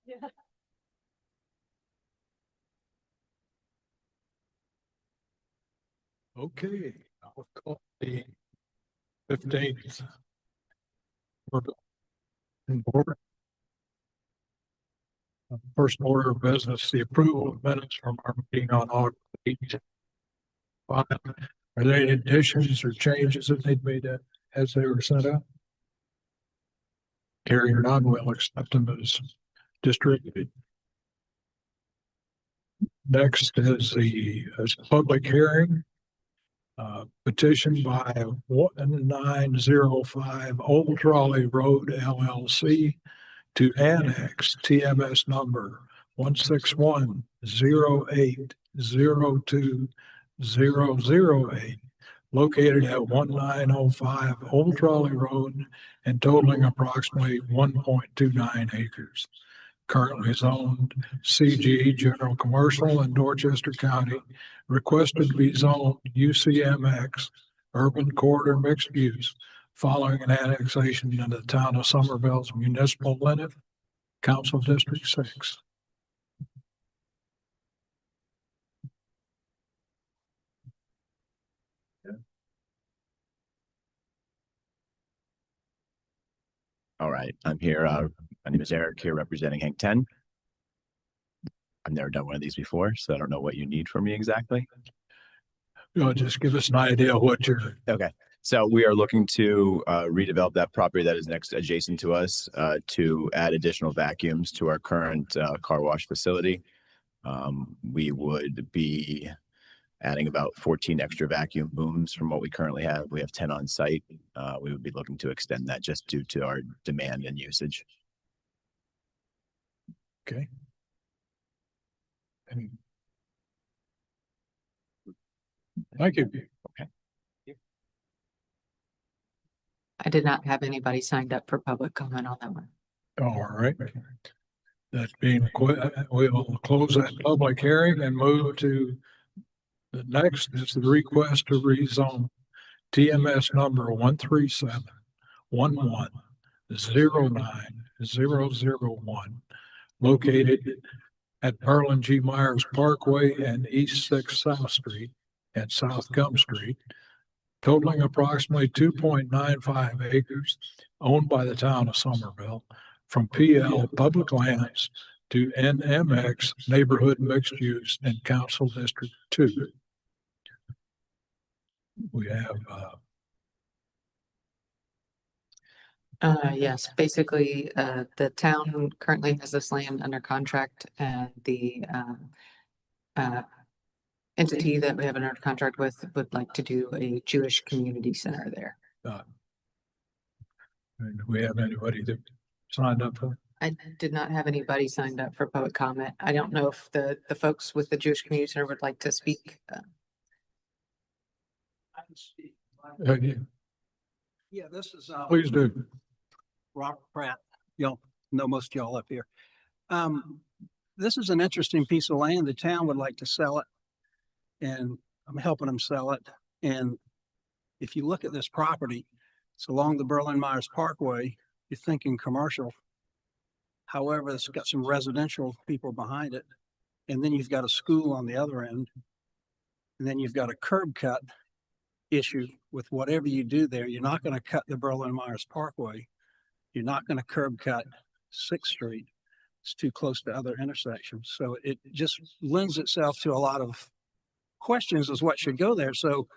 Yeah. Okay, I'll call the 15th. Board. First order of business, the approval of minutes from our meeting on August 8th. Are there any additions or changes that they'd made as they were sent out? Hearing none, we'll accept them as distributed. Next is the public hearing. Petition by 1905 Old Trolley Road LLC to annex TMS number 16108020008, located at 1905 Old Trolley Road and totaling approximately 1.29 acres. Currently zoned CG General Commercial in Dorchester County, requested to be zoned UCMX Urban Corridor Mixed Use following an annexation into the town of Somerville's municipal limit, Council District 6. All right, I'm here. My name is Eric, here representing Hank 10. I've never done one of these before, so I don't know what you need from me exactly. Just give us an idea of what you're. Okay, so we are looking to redevelop that property that is next adjacent to us to add additional vacuums to our current car wash facility. We would be adding about 14 extra vacuum booms from what we currently have. We have 10 on site. We would be looking to extend that just due to our demand and usage. Okay. Thank you. Okay. I did not have anybody signed up for public comment on that one. All right. That's being we'll close that public hearing and move to the next is the request to rezone TMS number 13711090001, located at Merlin G. Myers Parkway and East 6th South Street and South Gum Street, totaling approximately 2.95 acres, owned by the town of Somerville, from PL Public Lands to NMX Neighborhood Mixed Use in Council District 2. We have Yes, basically, the town currently has this land under contract and the entity that we have under contract with would like to do a Jewish community center there. and we have anybody that signed up for? I did not have anybody signed up for public comment. I don't know if the folks with the Jewish Community Center would like to speak. I can speak. Yeah, Yeah, this is please do. Robert Pratt. Y'all know most of y'all up here. This is an interesting piece of land. The town would like to sell it, and I'm helping them sell it. And if you look at this property, it's along the Berlin Myers Parkway. You're thinking commercial. However, it's got some residential people behind it, and then you've got a school on the other end, and then you've got a curb cut issue with whatever you do there. You're not going to cut the Berlin Myers Parkway. You're not going to curb cut 6th Street. It's too close to other intersections. So it just lends itself to a lot of questions as what should go there. So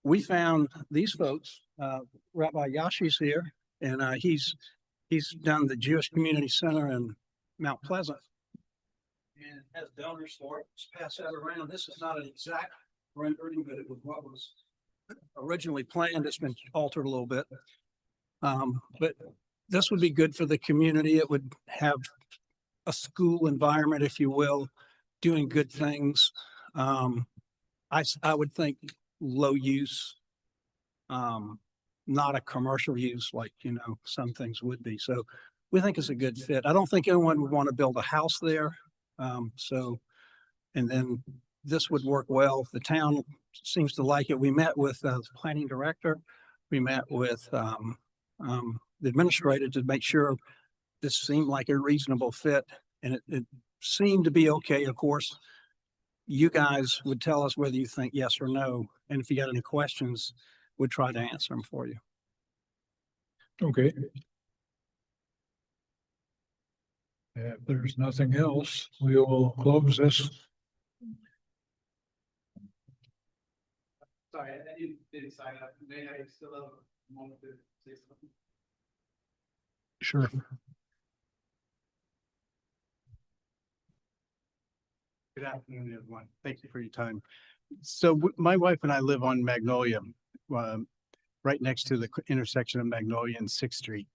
we found these folks, Rabbi Yashi's here, and he's done the Jewish Community Center in Mount Pleasant and has donors for it. Let's pass that around. This is not an exact rendering, but it was what was originally planned. It's been altered a little bit. But this would be good for the community. It would have a school environment, if you will, doing good things. I would think low use, not a commercial use like, some things would be. So we think it's a good fit. I don't think anyone would want to build a house there. And then this would work well. The town seems to like it. We met with the planning director. We met with the administrator to make sure this seemed like a reasonable fit. And it seemed to be okay. Of course, you guys would tell us whether you think yes or no. And if you got any questions, we'd try to answer them for you. Okay. If there's nothing else, we will close this. Sorry, I didn't sign up. May I still have a moment to say something? Sure. Good afternoon, everyone. Thank you for your time. So my wife and I live on Magnolia, right next to the intersection of Magnolia and Sixth Street.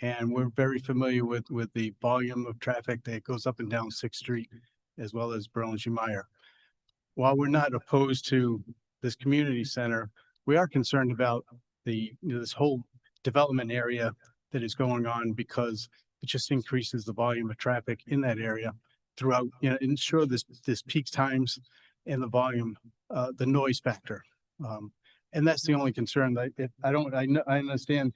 And we're very familiar with the volume of traffic that goes up and down Sixth Street, as well as Burlingame-Meyer. While we're not opposed to this community center, we are concerned about this whole development area that is going on, because it just increases the volume of traffic in that area throughout, ensure this peak times and the volume, the noise factor. And that's the only concern that I understand,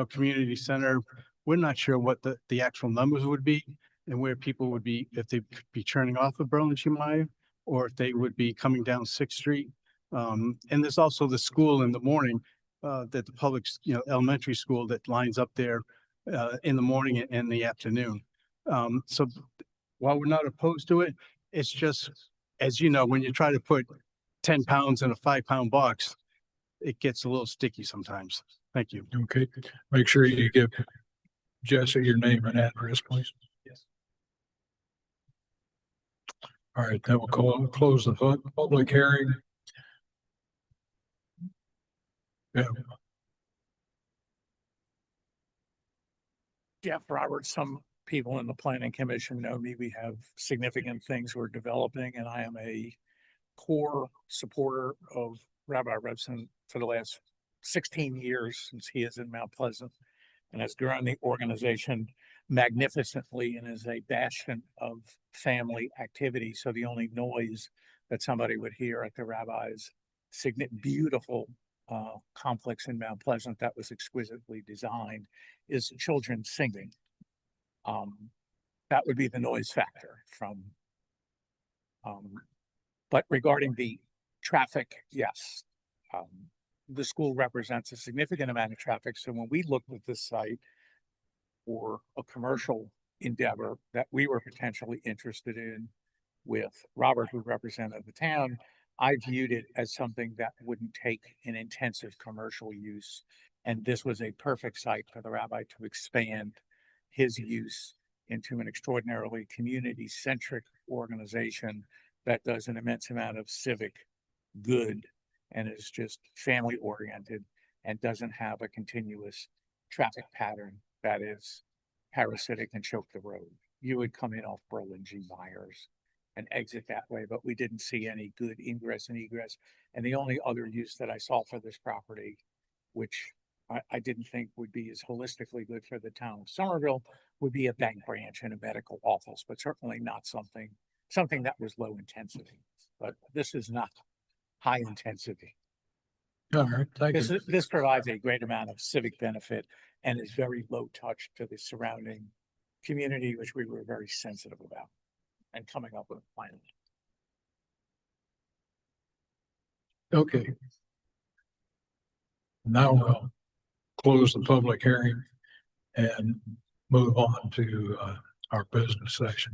community center, we're not sure what the actual numbers would be and where people would be, if they'd be churning off of Burlingame-Meyer or if they would be coming down Sixth Street. And there's also the school in the morning, that the public, elementary school that lines up there in the morning and in the afternoon. So while we're not opposed to it, it's just, as you know, when you try to put 10 pounds in a 5-pound box, it gets a little sticky sometimes. Thank you. Okay, make sure you give Jesse your name and address, please. Yes. All right, then we'll close the public hearing. Yeah, Jeff Roberts, some people in the planning commission know me. We have significant things we're developing, and I am a core supporter of Rabbi Revson for the last 16 years since he is in Mount Pleasant and has grown the organization magnificently and is a bastion of family activity. So the only noise that somebody would hear at the rabbi's beautiful complex in Mount Pleasant that was exquisitely designed is children singing. That would be the noise factor from, but regarding the traffic, yes. The school represents a significant amount of traffic. So when we looked at this site for a commercial endeavor that we were potentially interested in with Robert, who represented the town, I viewed it as something that wouldn't take an intensive commercial use. And this was a perfect site for the rabbi to expand his use into an extraordinarily community-centric organization that does an immense amount of civic good and is just family-oriented and doesn't have a continuous traffic pattern that is parasitic and choke the road. You would come in off Burlingame-Myers and exit that way, but we didn't see any good ingress and egress. And the only other use that I saw for this property, which I didn't think would be as holistically good for the town of Somerville, would be a bank branch and a medical office, but certainly not something that was low intensity. But this is not high intensity. all right, thank you. This provides a great amount of civic benefit and is very low touch to the surrounding community, which we were very sensitive about and coming up with a plan. Okay. Now we'll close the public hearing and move on to our business section.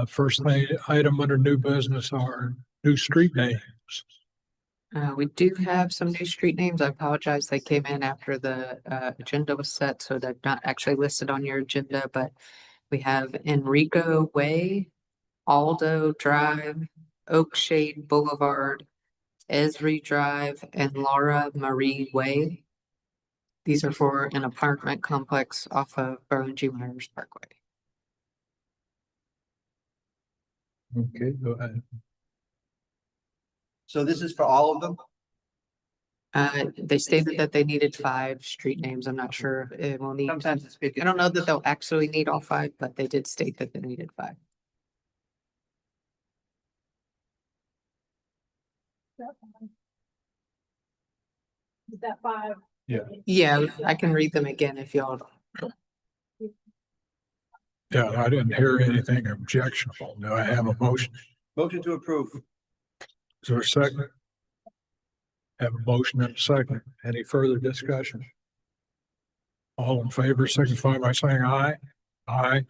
First thing, item under new business are new street names. We do have some new street names. I apologize. They came in after the agenda was set, so they're not actually listed on your agenda, but we have Enrico Way, Aldo Drive, Oakshade Boulevard, Esri Drive, and Laura Marie Way. These are for an apartment complex off of Burlingame-Myers Parkway. Okay, go ahead. So this is for all of them? They stated that they needed 5 street names. I'm not sure if it will need. Sometimes it's big. I don't know that they'll actually need all 5, but they did state that they needed 5. Is that 5? Yeah. Yeah, I can read them again if y'all. Yeah, I didn't hear anything objectionable. Do I have a motion? Motion to approve. Is there a second? Have a motion and a second. Any further discussion? All in favor, signify by saying aye. Aye.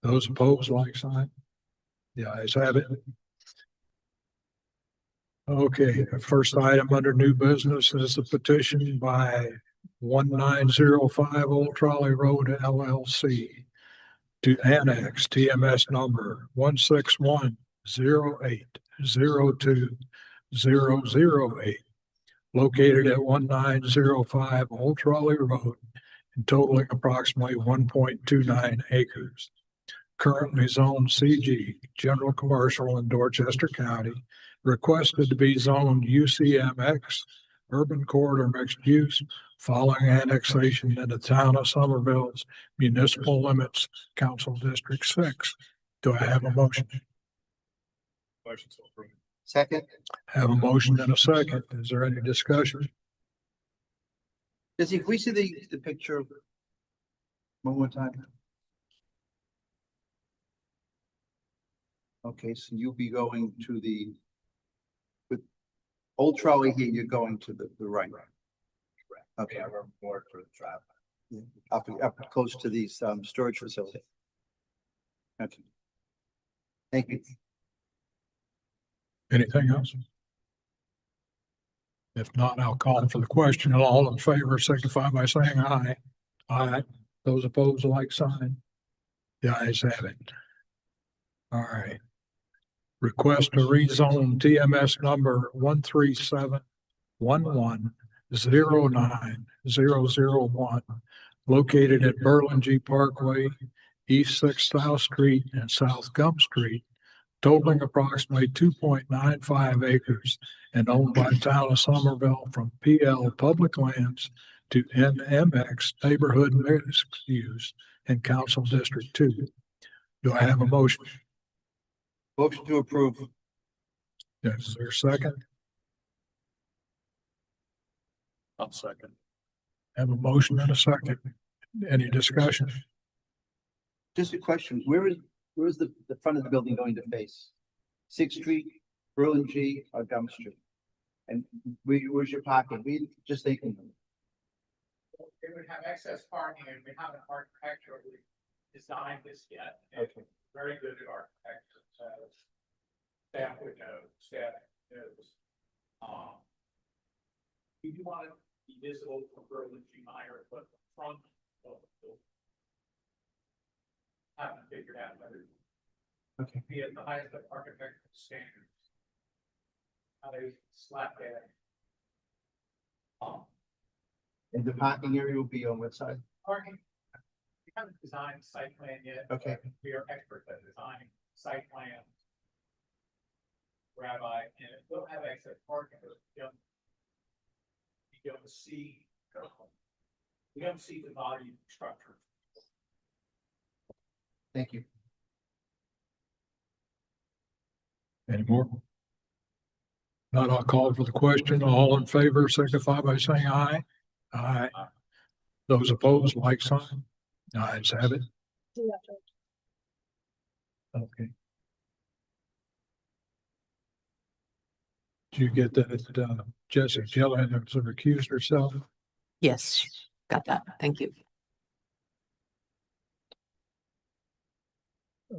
Those opposed, like sign. The ayes have it. Okay, the first item under new business is the petition by 1905 Old Trolley Road LLC to annex TMS number 16108020008, located at 1905 Old Trolley Road and totaling approximately 1.29 acres. Currently zoned CG, General Commercial in Dorchester County, requested to be zoned UCMX, Urban Corridor Mixed Use, following annexation in the town of Somerville's municipal limits, Council District 6. Do I have a motion? Motion to approve. Second. Have a motion and a second. Is there any discussion? Jesse, can we see the picture one more time? Okay, so you'll be going to with Old Trolley here, you're going to the right. Okay. Yeah, we're more for the traffic. Up close to these storage facility. Okay. Thank you. Anything else? If not, I'll call for the question. All in favor signify by saying aye. Aye. Those opposed, like sign. The ayes have it. All right. Request to rezone TMS number 13711090001, located at Berlin Parkway, East 6th South Street and South Gump Street, totaling approximately 2.95 acres and owned by the town of Somerville from PL Public Lands to NMX Neighborhood Mixed Use in Council District 2. Do I have a motion? Motion to approve. Yes, is there a second? I'll second. Have a motion and a second. Any discussion? Just a question, where is the front of the building going to face? 6th Street, Berlin G, or Gum Street? And where's your parking? We just thinking. They would have excess parking and we haven't architecturally designed this yet. Okay. Very good at architecture, so staff would know, staff knows. We do want to be visible from Berlin G Meyer, but the front of the building. Haven't figured out whether. Okay. Be at the highest of architectural standards. How they slap that. And the parking area will be on what side? Parking. We haven't designed the site plan yet. Okay. We are experts at designing site plans. Rabbi, and it will have excess parking, but you don't see, we don't see the volume structure. Thank you. Any more? Not, I'll call for the question. All in favor signify by saying aye. Aye. Those opposed, like sign. Ayes have it. Okay. Did you get that, Jesse Gillian has recused herself? Yes, got that. Thank you.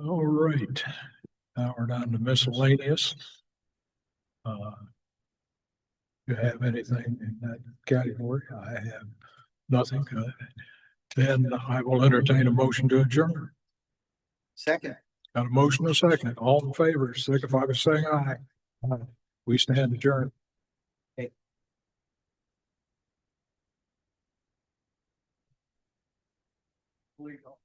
All right. Now we're down to miscellaneous. You have anything in that category? I have nothing. Then I will entertain a motion to adjourn. Second. Got a motion, a second. All in favor, signify by saying aye. Aye. We stand adjourned. Legal.